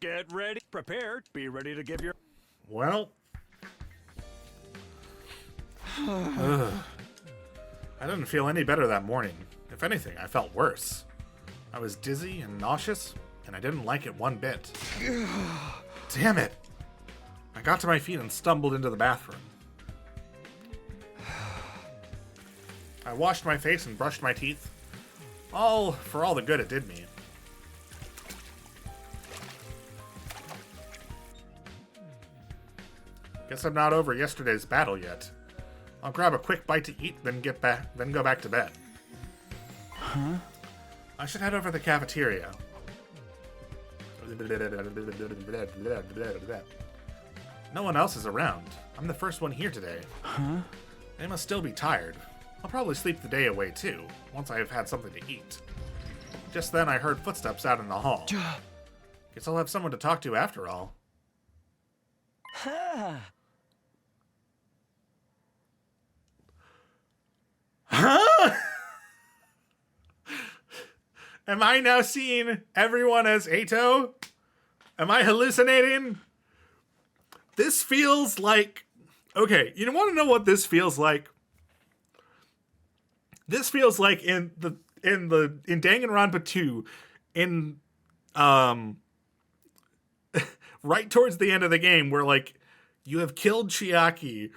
Get ready, prepared, be ready to give your... Well... I didn't feel any better that morning. If anything, I felt worse. I was dizzy and nauseous, and I didn't like it one bit. Damn it! I got to my feet and stumbled into the bathroom. I washed my face and brushed my teeth. All for all the good it did me. Guess I'm not over yesterday's battle yet. I'll grab a quick bite to eat, then go back to bed. Huh? I should head over to the cafeteria. No one else is around. I'm the first one here today. Huh? They must still be tired. I'll probably sleep the day away too, once I have had something to eat. Just then I heard footsteps out in the hall. Guess I'll have someone to talk to after all. Huh? Huh? Am I now seeing everyone as Eito? Am I hallucinating? This feels like... Okay, you want to know what this feels like? This feels like in Danganronpa 2, right towards the end of the game, where like you have killed Chiaki,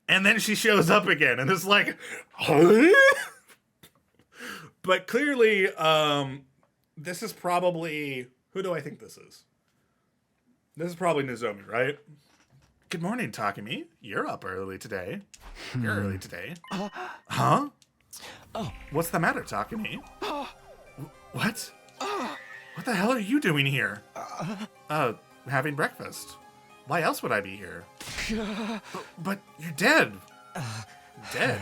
and then she shows up again, and it's like, huh? But clearly, this is probably... Who do I think this is? This is probably Nozomi, right? Good morning, Takumi. You're up early today. You're early today. Huh? Oh. What's the matter, Takumi? What? What the hell are you doing here? Having breakfast. Why else would I be here? But you're dead. Dead?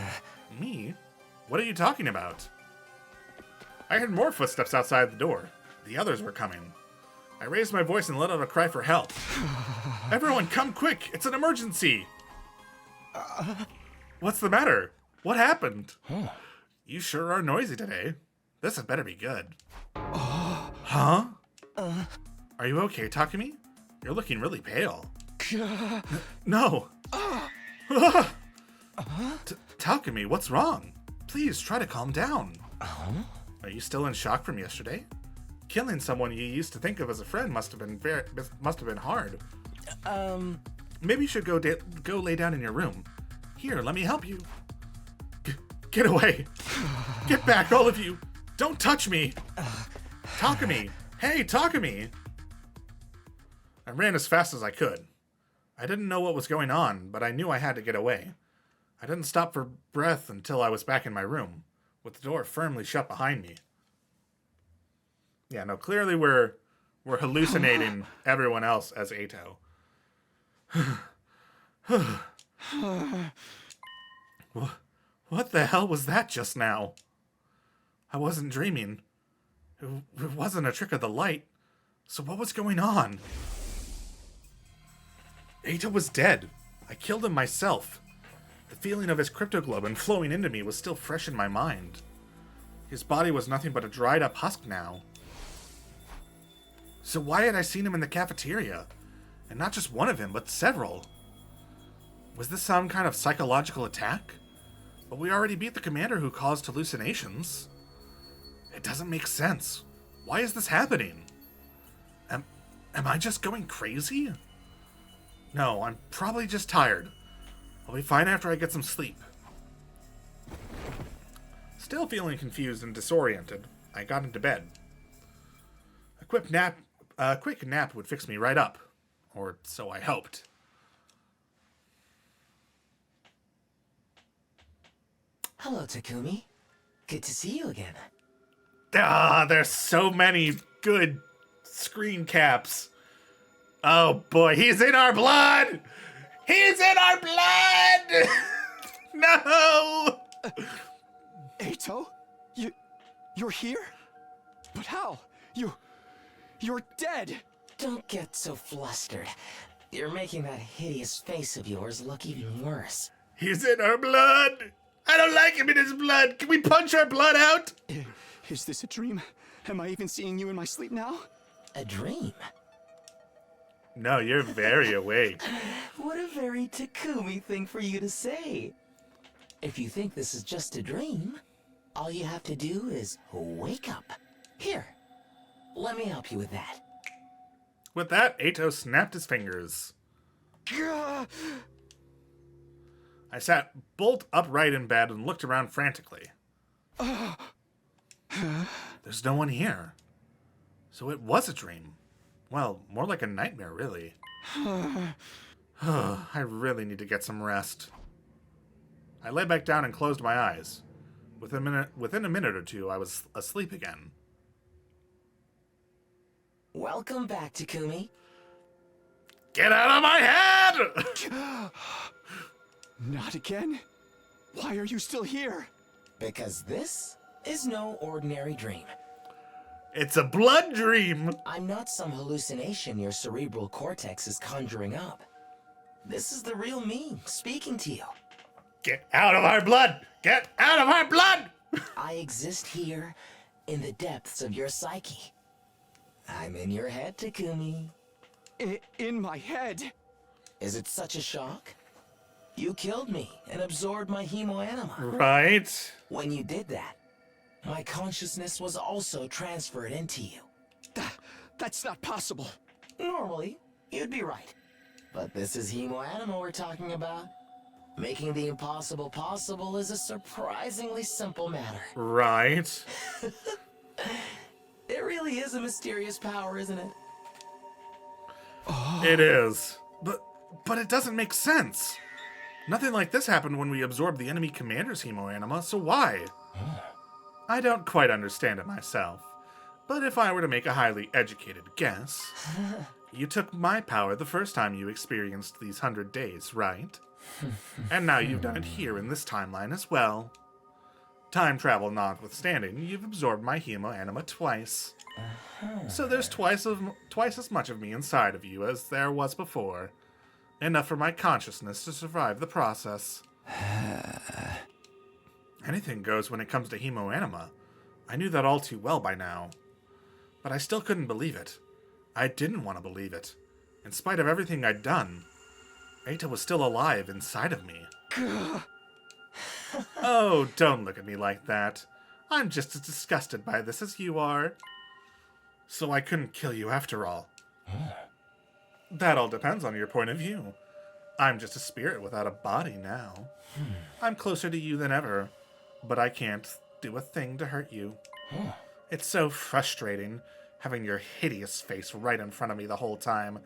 Me? What are you talking about? I heard more footsteps outside the door. The others were coming. I raised my voice and let out a cry for help. Everyone, come quick! It's an emergency! What's the matter? What happened? You sure are noisy today. This had better be good. Huh? Are you okay, Takumi? You're looking really pale. No! Takumi, what's wrong? Please, try to calm down. Are you still in shock from yesterday? Killing someone you used to think of as a friend must have been hard. Maybe you should go lay down in your room. Here, let me help you. Get away. Get back, all of you. Don't touch me. Takumi. Hey, Takumi. I ran as fast as I could. I didn't know what was going on, but I knew I had to get away. I didn't stop for breath until I was back in my room, with the door firmly shut behind me. Yeah, no, clearly we're hallucinating everyone else as Eito. What the hell was that just now? I wasn't dreaming. It wasn't a trick of the light. So what was going on? Eito was dead. I killed him myself. The feeling of his cryptoglobin flowing into me was still fresh in my mind. His body was nothing but a dried up husk now. So why had I seen him in the cafeteria? And not just one of him, but several. Was this some kind of psychological attack? But we already beat the commander who caused hallucinations. It doesn't make sense. Why is this happening? Am I just going crazy? No, I'm probably just tired. I'll be fine after I get some sleep. Still feeling confused and disoriented, I got into bed. A quick nap would fix me right up. Or so I hoped. Hello, Takumi. Good to see you again. There's so many good screen caps. Oh boy, he's in our blood! He's in our blood! No! Eito? You're here? But how? You're dead! Don't get so flustered. You're making that hideous face of yours look even worse. He's in our blood! I don't like him in his blood! Can we punch our blood out? Is this a dream? Am I even seeing you in my sleep now? A dream? No, you're very awake. What a very Takumi thing for you to say. If you think this is just a dream, all you have to do is wake up. Here, let me help you with that. With that, Eito snapped his fingers. Gah! I sat bolt upright in bed and looked around frantically. There's no one here. So it was a dream. Well, more like a nightmare, really. I really need to get some rest. I lay back down and closed my eyes. Within a minute or two, I was asleep again. Welcome back, Takumi. Get out of my head! Not again? Why are you still here? Because this is no ordinary dream. It's a blood dream! I'm not some hallucination your cerebral cortex is conjuring up. This is the real me speaking to you. Get out of our blood! Get out of our blood! I exist here in the depths of your psyche. I'm in your head, Takumi. In my head? Is it such a shock? You killed me and absorbed my hemoanima. Right. When you did that, my consciousness was also transferred into you. That's not possible. Normally, you'd be right. But this is hemoanima we're talking about. Making the impossible possible is a surprisingly simple matter. Right. It really is a mysterious power, isn't it? It is. But it doesn't make sense. Nothing like this happened when we absorbed the enemy commander's hemoanima, so why? I don't quite understand it myself. But if I were to make a highly educated guess, you took my power the first time you experienced these 100 days, right? And now you've done it here in this timeline as well. Time travel notwithstanding, you've absorbed my hemoanima twice. So there's twice as much of me inside of you as there was before. Enough for my consciousness to survive the process. Anything goes when it comes to hemoanima. I knew that all too well by now. But I still couldn't believe it. I didn't want to believe it. In spite of everything I'd done, Eito was still alive inside of me. Oh, don't look at me like that. I'm just as disgusted by this as you are. So I couldn't kill you after all. That all depends on your point of view. I'm just a spirit without a body now. I'm closer to you than ever, but I can't do a thing to hurt you. It's so frustrating having your hideous face right in front of me the whole time.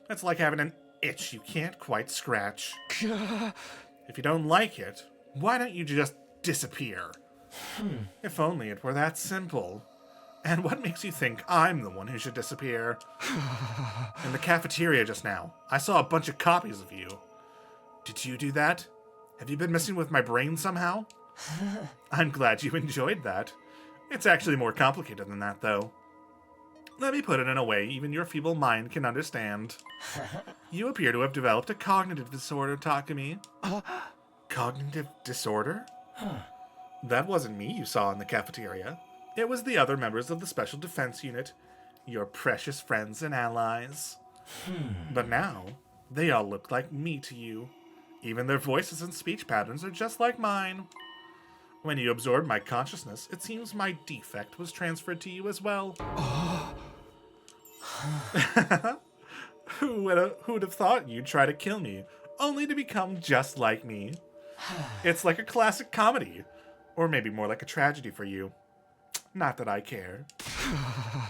It's like having an itch you can't quite scratch. If you don't like it, why don't you just disappear? If only it were that simple. And what makes you think I'm the one who should disappear? In the cafeteria just now, I saw a bunch of copies of you. Did you do that? Have you been messing with my brain somehow? I'm glad you enjoyed that. It's actually more complicated than that, though. Let me put it in a way even your feeble mind can understand. You appear to have developed a cognitive disorder, Takumi. Cognitive disorder? That wasn't me you saw in the cafeteria. It was the other members of the Special Defense Unit, your precious friends and allies. But now, they all look like me to you. Even their voices and speech patterns are just like mine. When you absorbed my consciousness, it seems my defect was transferred to you as well. Who would have thought you'd try to kill me, only to become just like me? It's like a classic comedy, or maybe more like a tragedy for you. Not that I care.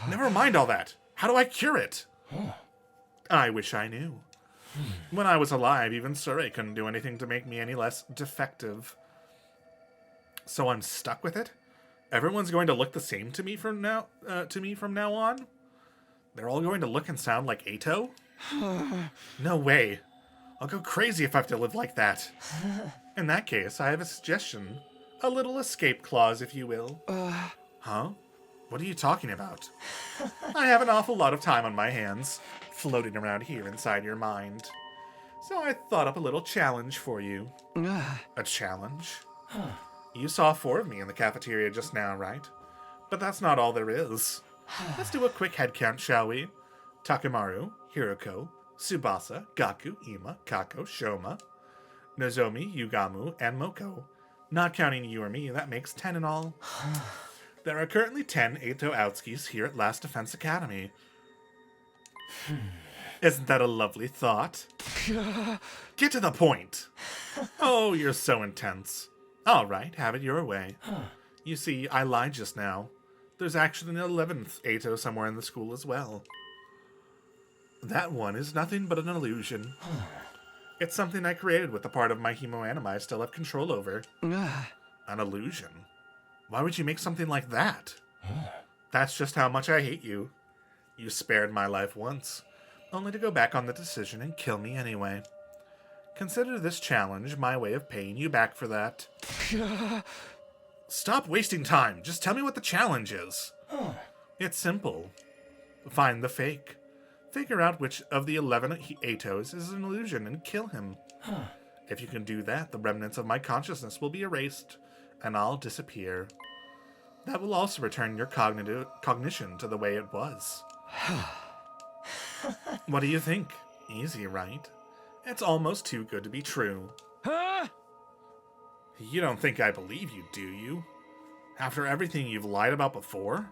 Never mind all that. How do I cure it? I wish I knew. When I was alive, even Sure couldn't do anything to make me any less defective. So I'm stuck with it? Everyone's going to look the same to me from now on? They're all going to look and sound like Eito? No way. I'll go crazy if I have to live like that. In that case, I have a suggestion. A little escape clause, if you will. Huh? What are you talking about? I have an awful lot of time on my hands, floating around here inside your mind. So I thought up a little challenge for you. A challenge? You saw 4 of me in the cafeteria just now, right? But that's not all there is. Let's do a quick head count, shall we? Takemaru, Hiroko, Tsubasa, Gaku, Ima, Kako, Shoma, Nozomi, Yugamu, and Moko. Not counting you or me, that makes 10 in all. There are currently 10 Eito Outskis here at Last Defense Academy. Isn't that a lovely thought? Get to the point! Oh, you're so intense. All right, have it your way. You see, I lied just now. There's actually an 11th Eito somewhere in the school as well. That one is nothing but an illusion. It's something I created with the part of my hemoanima I still have control over. An illusion? Why would you make something like that? That's just how much I hate you. You spared my life once, only to go back on the decision and kill me anyway. Consider this challenge my way of paying you back for that. Stop wasting time. Just tell me what the challenge is. It's simple. Find the fake. Figure out which of the 11 Eitos is an illusion and kill him. If you can do that, the remnants of my consciousness will be erased, and I'll disappear. That will also return your cognition to the way it was. What do you think? Easy, right? It's almost too good to be true. You don't think I believe you, do you? After everything you've lied about before?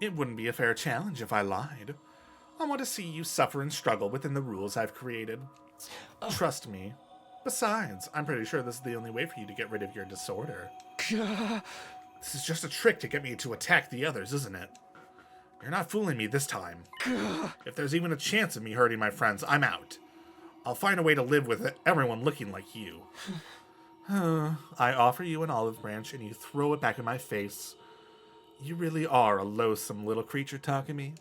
It wouldn't be a fair challenge if I lied. I want to see you suffer and struggle within the rules I've created. Trust me. Besides, I'm pretty sure this is the only way for you to get rid of your disorder. This is just a trick to get me to attack the others, isn't it? You're not fooling me this time. If there's even a chance of me hurting my friends, I'm out. I'll find a way to live with everyone looking like you. I offer you an olive branch and you throw it back in my face. You really are a loathsome little creature, Takemi.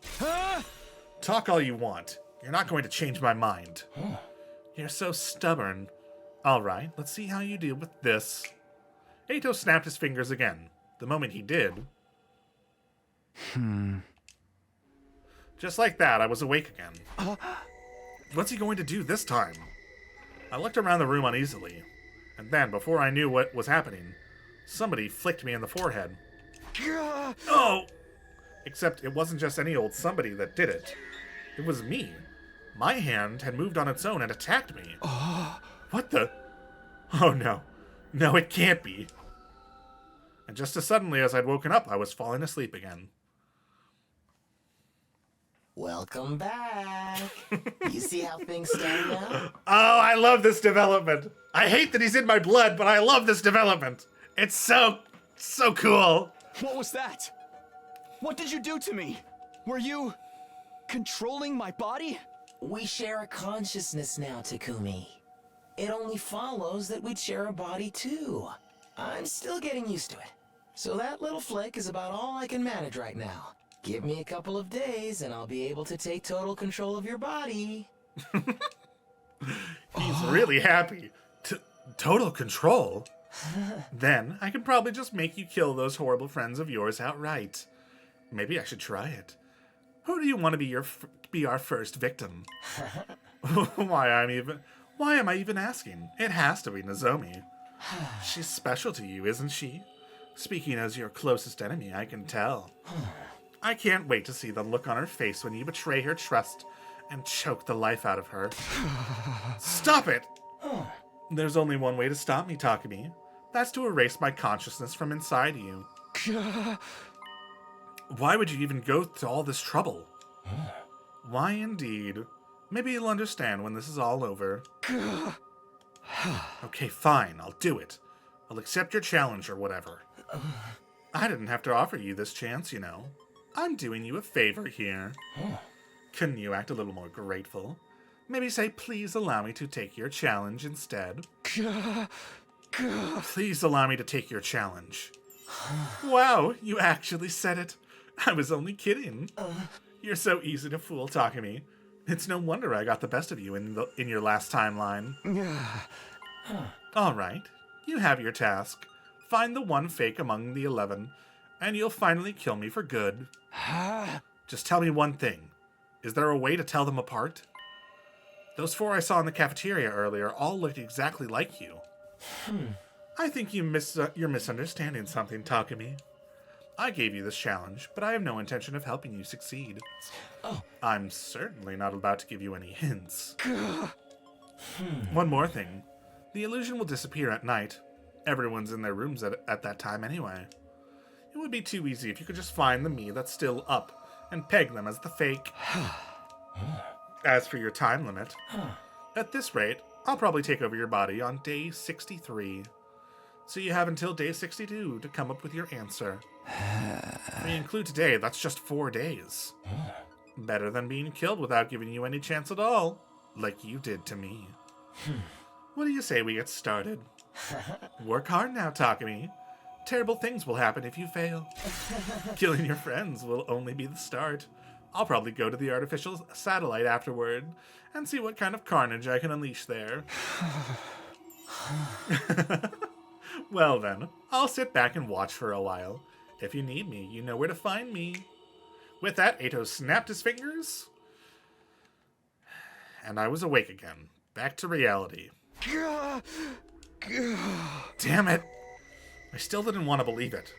Talk all you want. You're not going to change my mind. You're so stubborn. All right, let's see how you deal with this. Eito snapped his fingers again. The moment he did... Just like that, I was awake again. What's he going to do this time? I looked around the room uneasily, and then, before I knew what was happening, somebody flicked me in the forehead. Oh! Except it wasn't just any old somebody that did it. It was me. My hand had moved on its own and attacked me. What the? Oh no. No, it can't be. And just as suddenly as I'd woken up, I was falling asleep again. Welcome back. You see how things stand now? Oh, I love this development. I hate that he's in my blood, but I love this development. It's so cool. What was that? What did you do to me? Were you controlling my body? We share a consciousness now, Takumi. It only follows that we'd share a body too. I'm still getting used to it. So that little flick is about all I can manage right now. Give me a couple of days and I'll be able to take total control of your body. He's really happy. Total control? Then I could probably just make you kill those horrible friends of yours outright. Maybe I should try it. Who do you want to be our first victim? Why am I even asking? It has to be Nozomi. She's special to you, isn't she? Speaking as your closest enemy, I can tell. I can't wait to see the look on her face when you betray her trust and choke the life out of her. Stop it! There's only one way to stop me, Takemi. That's to erase my consciousness from inside you. Why would you even go to all this trouble? Why indeed? Maybe you'll understand when this is all over. Okay, fine, I'll do it. I'll accept your challenge or whatever. I didn't have to offer you this chance, you know. I'm doing you a favor here. Couldn't you act a little more grateful? Maybe say, please allow me to take your challenge instead. Please allow me to take your challenge. Wow, you actually said it. I was only kidding. You're so easy to fool, Takemi. It's no wonder I got the best of you in your last timeline. All right, you have your task. Find the one fake among the 11, and you'll finally kill me for good. Just tell me one thing. Is there a way to tell them apart? Those 4 I saw in the cafeteria earlier all looked exactly like you. I think you're misunderstanding something, Takemi. I gave you this challenge, but I have no intention of helping you succeed. Oh. I'm certainly not about to give you any hints. One more thing. The illusion will disappear at night. Everyone's in their rooms at that time anyway. It would be too easy if you could just find the me that's still up and peg them as the fake. As for your time limit, at this rate, I'll probably take over your body on day 63. So you have until day 62 to come up with your answer. If we include today, that's just 4 days. Better than being killed without giving you any chance at all, like you did to me. What do you say we get started? Work hard now, Takumi. Terrible things will happen if you fail. Killing your friends will only be the start. I'll probably go to the artificial satellite afterward and see what kind of carnage I can unleash there. Well then, I'll sit back and watch for a while. If you need me, you know where to find me. With that, Eito snapped his fingers, and I was awake again. Back to reality. Damn it! I still didn't want to believe it,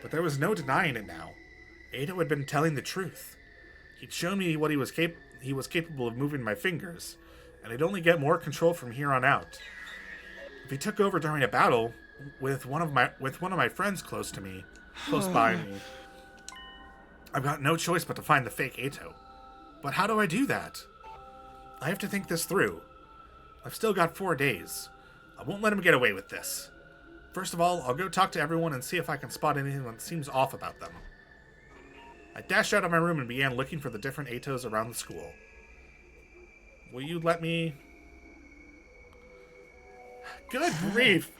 but there was no denying it now. Eito had been telling the truth. He'd shown me what he was capable of moving my fingers, and I'd only get more control from here on out. If he took over during a battle with one of my friends close by me, I've got no choice but to find the fake Eito. But how do I do that? I have to think this through. I've still got 4 days. I won't let him get away with this. First of all, I'll go talk to everyone and see if I can spot anything that seems off about them. I dashed out of my room and began looking for the different Eitos around the school. Will you let me... Good grief!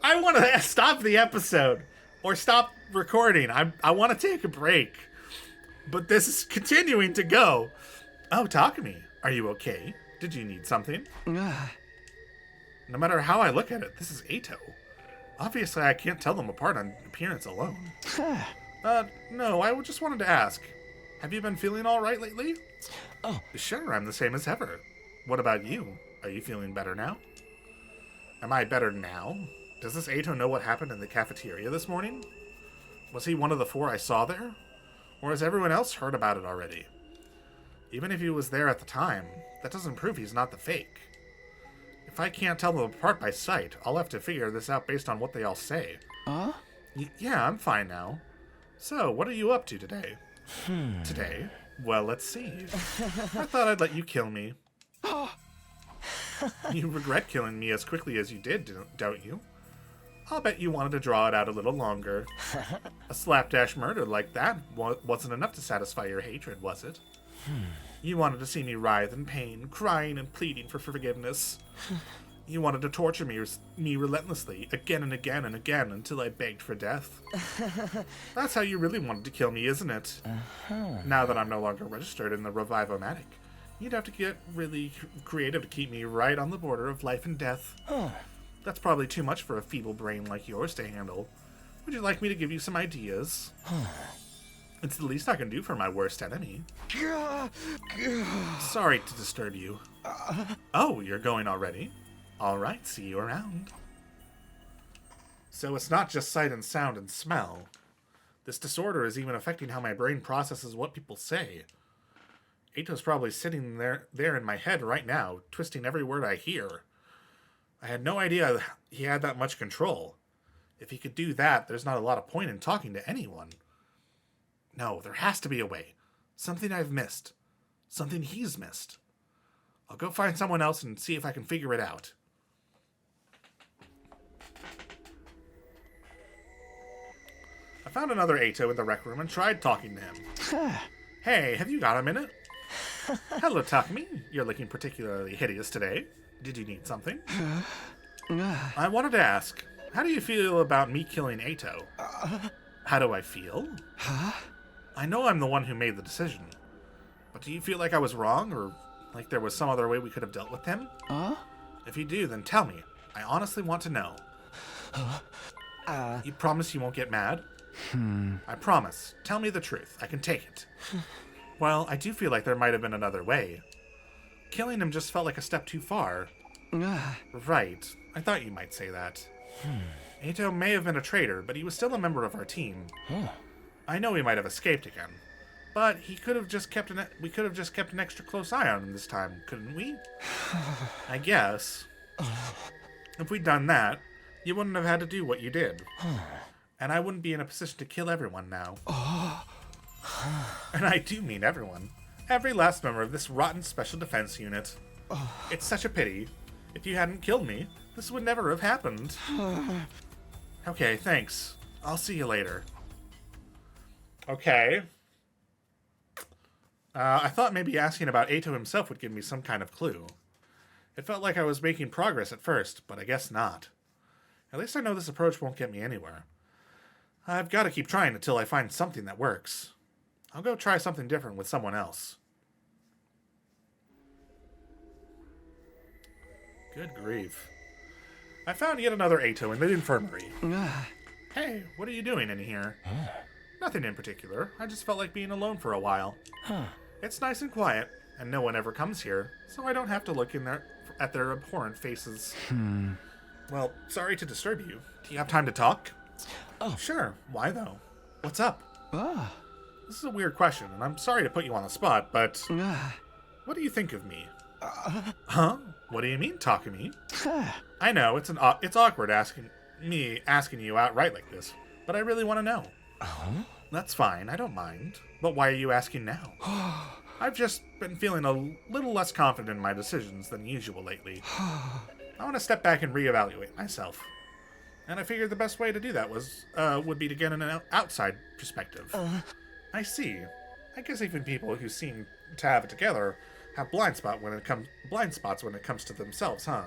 I want to stop the episode. Or stop recording. I want to take a break. But this is continuing to go. Oh, Takumi, are you okay? Did you need something? No matter how I look at it, this is Eito. Obviously, I can't tell them apart on appearance alone. No, I just wanted to ask. Have you been feeling all right lately? Oh. Sure, I'm the same as ever. What about you? Are you feeling better now? Am I better now? Does this Eito know what happened in the cafeteria this morning? Was he one of the 4 I saw there? Or has everyone else heard about it already? Even if he was there at the time, that doesn't prove he's not the fake. If I can't tell them apart by sight, I'll have to figure this out based on what they all say. Yeah, I'm fine now. So, what are you up to today? Today? Well, let's see. I thought I'd let you kill me. You regret killing me as quickly as you did, don't you? I'll bet you wanted to draw it out a little longer. A slapdash murder like that wasn't enough to satisfy your hatred, was it? You wanted to see me writhe in pain, crying and pleading for forgiveness. You wanted to torture me relentlessly, again and again and again, until I begged for death. That's how you really wanted to kill me, isn't it? Now that I'm no longer registered in the Revive-O-Matic, you'd have to get really creative to keep me right on the border of life and death. That's probably too much for a feeble brain like yours to handle. Would you like me to give you some ideas? It's the least I can do for my worst enemy. Sorry to disturb you. Oh, you're going already? All right, see you around. So it's not just sight and sound and smell. This disorder is even affecting how my brain processes what people say. Eito's probably sitting there in my head right now, twisting every word I hear. I had no idea he had that much control. If he could do that, there's not a lot of point in talking to anyone. No, there has to be a way. Something I've missed. Something he's missed. I'll go find someone else and see if I can figure it out. I found another Eito in the rec room and tried talking to him. Hey, have you got a minute? Hello, Takumi. You're looking particularly hideous today. Did you need something? I wanted to ask, how do you feel about me killing Eito? How do I feel? I know I'm the one who made the decision, but do you feel like I was wrong, or like there was some other way we could have dealt with him? If you do, then tell me. I honestly want to know. You promise you won't get mad? I promise. Tell me the truth. I can take it. Well, I do feel like there might have been another way. Killing him just felt like a step too far. Right. I thought you might say that. Eito may have been a traitor, but he was still a member of our team. I know he might have escaped again, but he could have just kept we could have just kept an extra close eye on him this time, couldn't we? I guess. If we'd done that, you wouldn't have had to do what you did. And I wouldn't be in a position to kill everyone now. And I do mean everyone. Every last member of this rotten special defense unit. It's such a pity. If you hadn't killed me, this would never have happened. Okay, thanks. I'll see you later. Okay. I thought maybe asking about Eito himself would give me some kind of clue. It felt like I was making progress at first, but I guess not. At least I know this approach won't get me anywhere. I've got to keep trying until I find something that works. I'll go try something different with someone else. Good grief. I found yet another Eito in the infirmary. Hey, what are you doing in here? Nothing in particular. I just felt like being alone for a while. It's nice and quiet, and no one ever comes here, so I don't have to look in there at their abhorrent faces. Well, sorry to disturb you. Do you have time to talk? Oh. Sure. Why, though? What's up? This is a weird question, and I'm sorry to put you on the spot, but... what do you think of me? Huh? What do you mean, Takumi? I know, it's awkward asking you outright like this, but I really want to know. That's fine, I don't mind. But why are you asking now? I've just been feeling a little less confident in my decisions than usual lately. I want to step back and reevaluate myself. And I figured the best way to do that would be to get an outside perspective. I see. I guess even people who seem to have it together have blind spots when it comes to themselves, huh?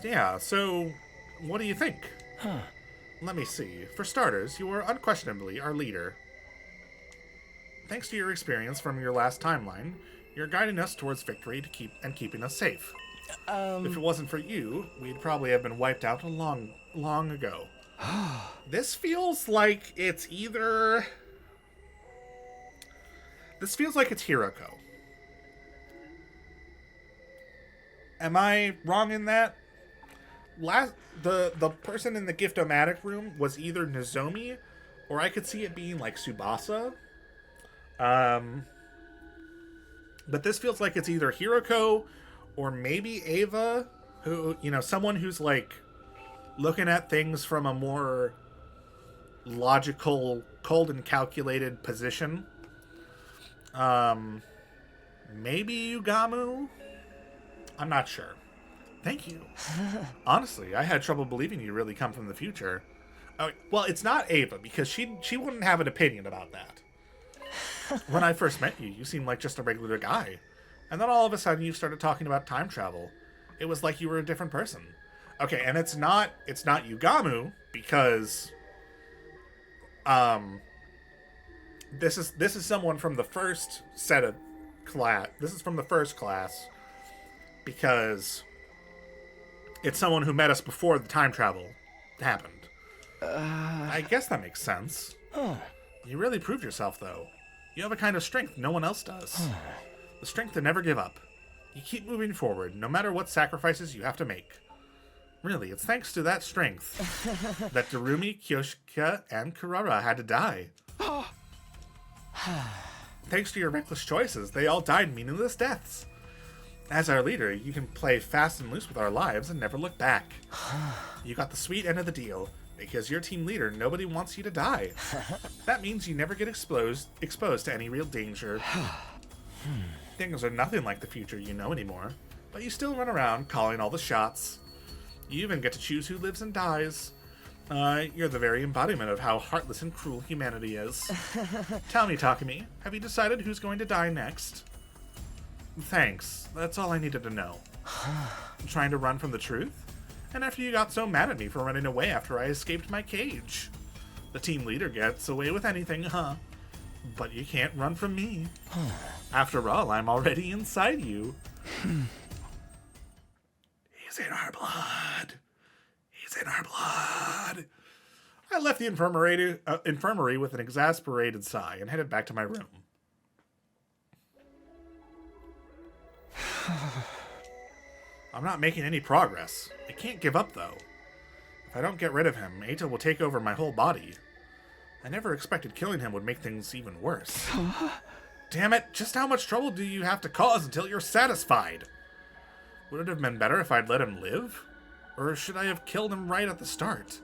Yeah, so what do you think? Let me see. For starters, you are unquestionably our leader. Thanks to your experience from your last timeline, you're guiding us towards victory keeping us safe. If it wasn't for you, we'd probably have been wiped out long ago. This feels like it's either... This feels like it's Hiroko. Am I wrong in that? The person in the Gift-O-Matic room was either Nozomi, or I could see it being like Tsubasa. But this feels like it's either Hiroko or maybe Ava, who, someone who's like looking at things from a more logical, cold and calculated position. Maybe Yugamu? I'm not sure. Thank you. Honestly, I had trouble believing you really come from the future. Oh, well, it's not Ava, because she wouldn't have an opinion about that. When I first met you, you seemed like just a regular guy. And then all of a sudden you started talking about time travel. It was like you were a different person. Okay, and it's not Yugamu, because this is someone from the first set of class. This is from the first class, because it's someone who met us before the time travel happened. I guess that makes sense. You really proved yourself, though. You have a kind of strength no one else does. The strength to never give up. You keep moving forward, no matter what sacrifices you have to make. Really, it's thanks to that strength that Darumi, Kyoshika, and Kurara had to die. Thanks to your reckless choices, they all died meaningless deaths. As our leader, you can play fast and loose with our lives and never look back. You got the sweet end of the deal. Because you're team leader, nobody wants you to die. That means you never get exposed to any real danger. Things are nothing like the future you know anymore, but you still run around calling all the shots. You even get to choose who lives and dies. You're the very embodiment of how heartless and cruel humanity is. Tell me, Takumi, have you decided who's going to die next? Thanks, that's all I needed to know. Trying to run from the truth? And after you got so mad at me for running away after I escaped my cage. The team leader gets away with anything, huh? But you can't run from me. After all, I'm already inside you. He's in our blood. He's in our blood. I left the infirmary with an exasperated sigh and headed back to my room. I'm not making any progress. I can't give up, though. If I don't get rid of him, Eito will take over my whole body. I never expected killing him would make things even worse. Damn it, just how much trouble do you have to cause until you're satisfied? Would it have been better if I'd let him live? Or should I have killed him right at the start?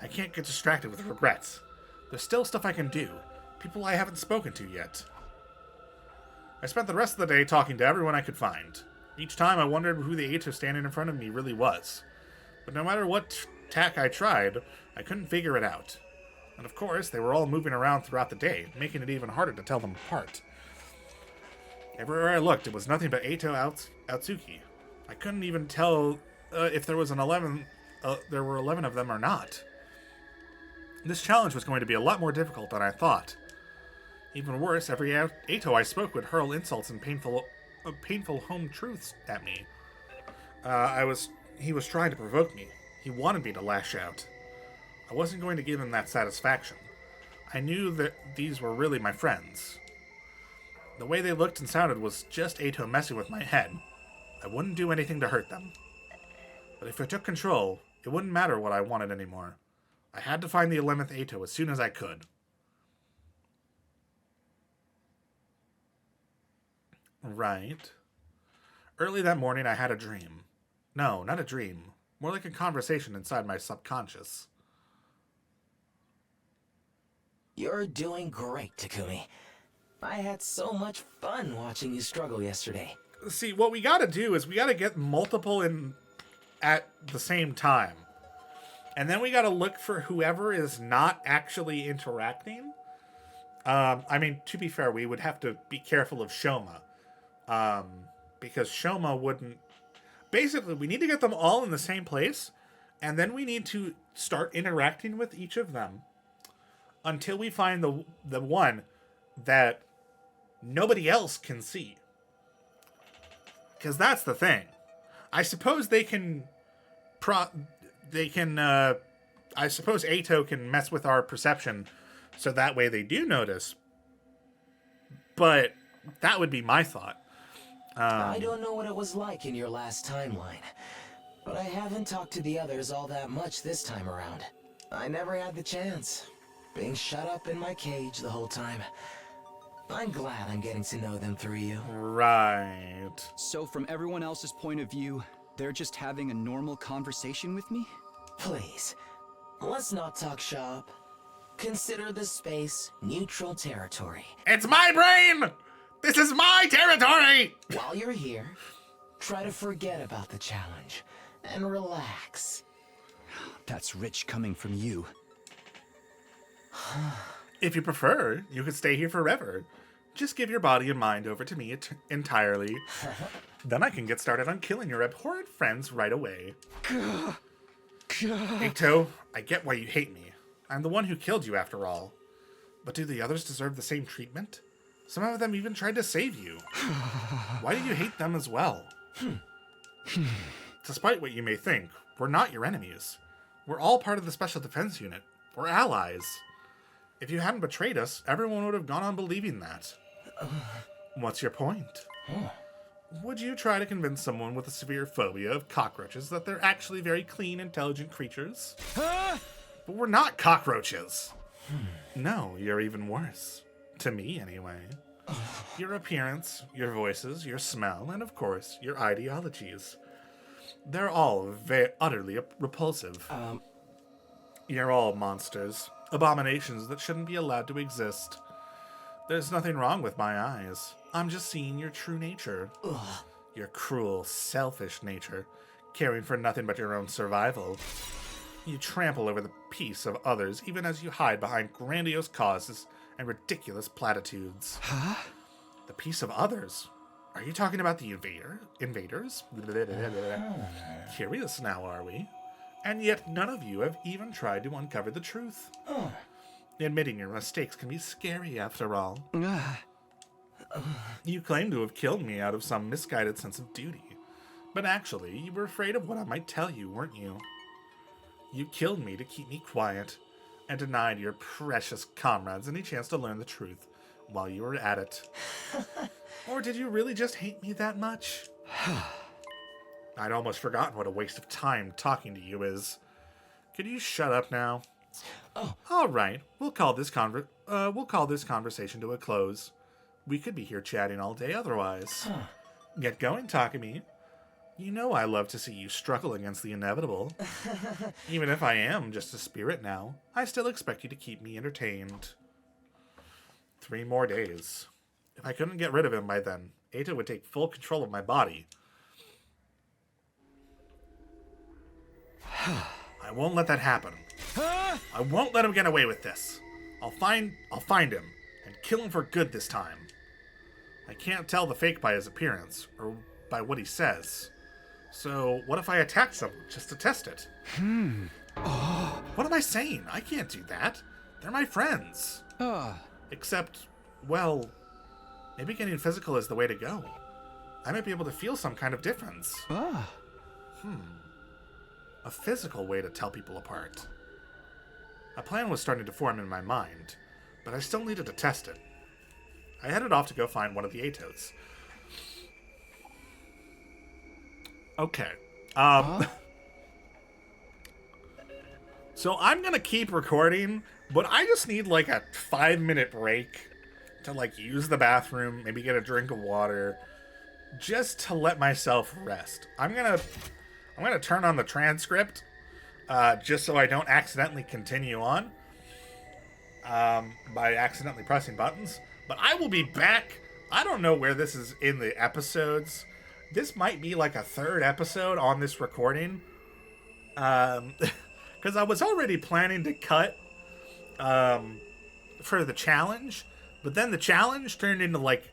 I can't get distracted with regrets. There's still stuff I can do. People I haven't spoken to yet. I spent the rest of the day talking to everyone I could find. Each time I wondered who the Eito standing in front of me really was. But no matter what tack I tried, I couldn't figure it out. And of course, they were all moving around throughout the day, making it even harder to tell them apart. Everywhere I looked, it was nothing but Eito Atsuki. I couldn't even tell if there was there were 11 of them or not. This challenge was going to be a lot more difficult than I thought. Even worse, every Eito I spoke would hurl insults and painful home truths at me. He was trying to provoke me. He wanted me to lash out. I wasn't going to give him that satisfaction. I knew that these were really my friends. The way they looked and sounded was just Eito messing with my head. I wouldn't do anything to hurt them. But if I took control, it wouldn't matter what I wanted anymore. I had to find the 11th Eito as soon as I could. Right. Early that morning, I had a dream. No, not a dream. More like a conversation inside my subconscious. You're doing great, Takumi. I had so much fun watching you struggle yesterday. See, what we gotta do is we gotta get multiple in at the same time. And then we gotta look for whoever is not actually interacting. I mean, to be fair, we would have to be careful of Shoma. Because Shoma wouldn't... Basically, we need to get them all in the same place, and then we need to start interacting with each of them until we find the one that nobody else can see. Because that's the thing. I suppose they can... I suppose Eito can mess with our perception so that way they do notice. But that would be my thought. I don't know what it was like in your last timeline, but I haven't talked to the others all that much this time around. I never had the chance, being shut up in my cage the whole time. I'm glad I'm getting to know them through you. Right. So from everyone else's point of view, they're just having a normal conversation with me? Please, let's not talk shop. Consider this space neutral territory. It's my brain! This is my territory! While you're here, try to forget about the challenge and relax. That's rich coming from you. If you prefer, you could stay here forever. Just give your body and mind over to me entirely. Then I can get started on killing your abhorrent friends right away. Eito, I get why you hate me. I'm the one who killed you after all. But do the others deserve the same treatment? Some of them even tried to save you. Why do you hate them as well? Despite what you may think, we're not your enemies. We're all part of the Special Defense Unit. We're allies. If you hadn't betrayed us, everyone would have gone on believing that. What's your point? Would you try to convince someone with a severe phobia of cockroaches that they're actually very clean, intelligent creatures? But we're not cockroaches. No, you're even worse. To me, anyway. Your appearance, your voices, your smell, and of course, your ideologies. They're all utterly repulsive. You're all monsters. Abominations that shouldn't be allowed to exist. There's nothing wrong with my eyes. I'm just seeing your true nature. Your cruel, selfish nature, caring for nothing but your own survival. You trample over the peace of others even as you hide behind grandiose causes and ridiculous platitudes. Huh? The peace of others? Are you talking about the invaders? Curious now, are we? And yet none of you have even tried to uncover the truth. Admitting your mistakes can be scary after all. You claim to have killed me out of some misguided sense of duty. But actually, you were afraid of what I might tell you, weren't you? You killed me to keep me quiet, and denied your precious comrades any chance to learn the truth while you were at it. Or did you really just hate me that much? I'd almost forgotten what a waste of time talking to you is. Could you shut up now? Oh. All right. We'll call this conversation to a close. We could be here chatting all day otherwise. Huh. Get going, Takumi. You know I love to see you struggle against the inevitable. Even if I am just a spirit now, I still expect you to keep me entertained. 3 more days. If I couldn't get rid of him by then, Eito would take full control of my body. I won't let that happen. I won't let him get away with this. I'll find him and kill him for good this time. I can't tell the fake by his appearance or by what he says. So what if I attack someone just to test it? What am I saying? I can't do that. They're my friends. Except, well, maybe getting physical is the way to go. I might be able to feel some kind of difference. A physical way to tell people apart. A plan was starting to form in my mind, but I still needed to test it. I headed off to go find one of the Eitos. Okay. So I'm gonna keep recording, but I just need like a 5-minute break to like use the bathroom, maybe get a drink of water, just to let myself rest. I'm gonna turn on the transcript, just so I don't accidentally continue on by accidentally pressing buttons. But I will be back. I don't know where this is in the episodes. This might be like a 3rd episode on this recording. Because I was already planning to cut for the challenge. But then the challenge turned into like...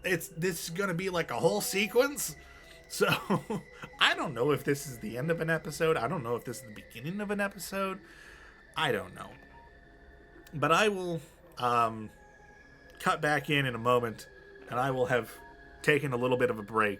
This is going to be like a whole sequence. So, I don't know if this is the end of an episode. I don't know if this is the beginning of an episode. I don't know. But I will cut back in a moment, and I will have taken a little bit of a break